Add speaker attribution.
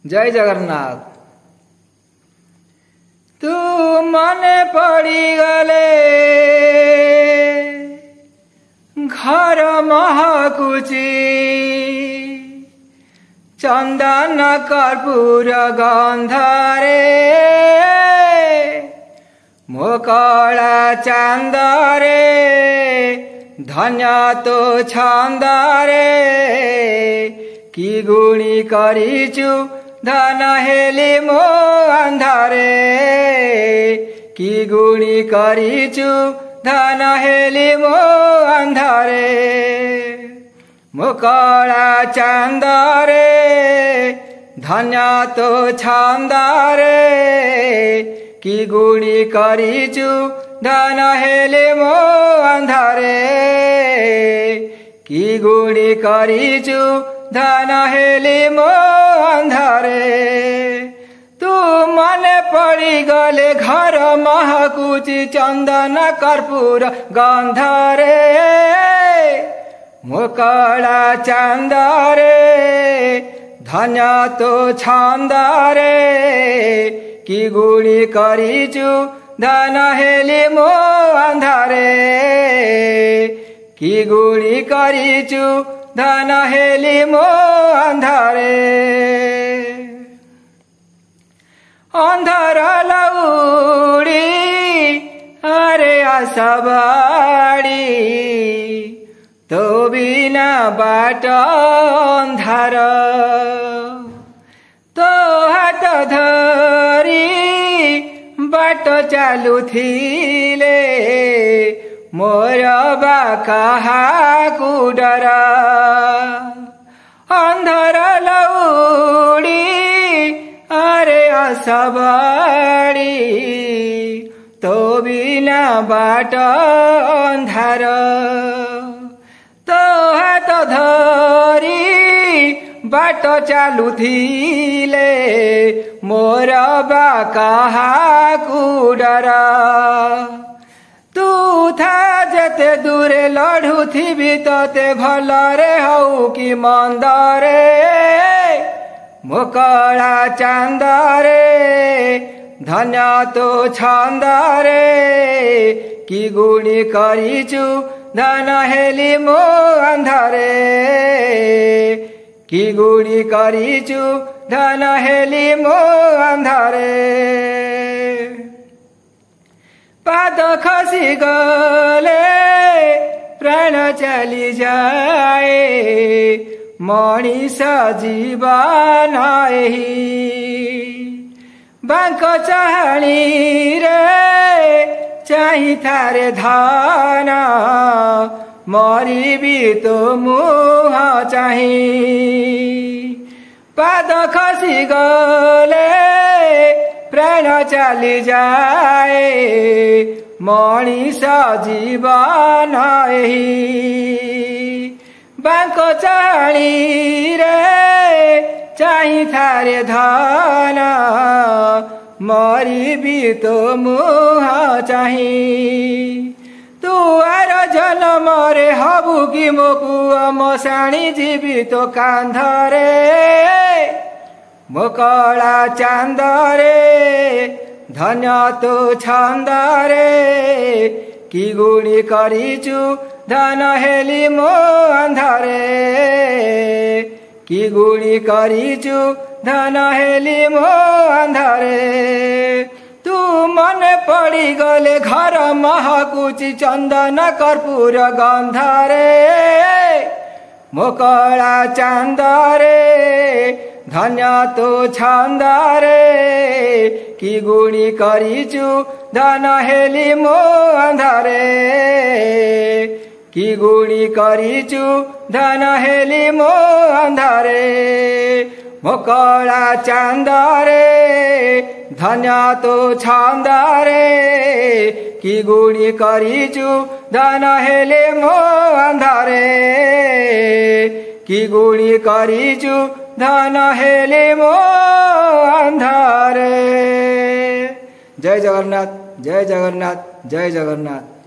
Speaker 1: जय जगन्नाथ। तू मन पड़ी गले घर महकुची चंदन कर्पूर गंधरे मोकला चांदरे धन्य तो छंदरे की गुणी करीचु धन हेली मो अंधारे की गुणी करीचु धन हेली मो अंधारे मोकला चांदरे धन्य तो छंदरे की गुणी करीचु धन हेली मो अंधारे की गुणी करीचु धन हेली मो अंधारे। तू मन पड़ी गले घर महकुची चंदन कर्पूर गंधरे मोकला चांदरे धन्य तो छंदरे की गुणी करीचु धन हेली मो अंधारे की गुणी करीचु धन हेली मो अंधारे। अंधार लौड़ी अरे आसबाड़ी तो बिना बाट अंधार तो हाथ धरी बाट चालू थिले मोर बा काहाकु डर अंधार लौड़ी अरे आसबाड़ी तो बिना बाट अंधार तो हाथ धरी बाट चालू थिले मोर बा काहाकु डर तू था जते दूरे लड़ू थी तते भलरे हऊ कि मंदरे मोकला चांदरे धन्य तो छंदरे की गुणी करीचु धन हेली मो अंधारे की गुणी करीचु धन हेली मो अंधारे। पाद खसी गले प्राण चली जाए मनीष जीवन बांक चाहणी रे चाही थारे धान मरी भी तो मुह चाही पाद खसी गले प्राण चली जाए मनीष जीवन बांक चाणी रे चाही थारे धन मरी भी तो मुह चाही तू आर जन्म रे हबु कि मो पुआ मशाणी जीवी तो कांधरे मोकला चांदरे धन्य तो छंदरे की गुणी करीचु धन हेली मो अंधारे की गुणी करीचु धन हेली मो अंधारे। तू मन पड़ी गले घर महकुची चंदन कर्पूर गंधरे मोकला चांदरे धन्य तो छंदरे की गुणी करीचु धन हेली मो अंधारे की गुणी करीचु धन हेली मो अंधारे मोकला चांदरे धन्य तो छंदरे की गुणी करीचु धन हेली मो अंधारे की गुणी करीचु धन हेली मो अंधारे। जय जगन्नाथ जय जगन्नाथ जय जगन्नाथ।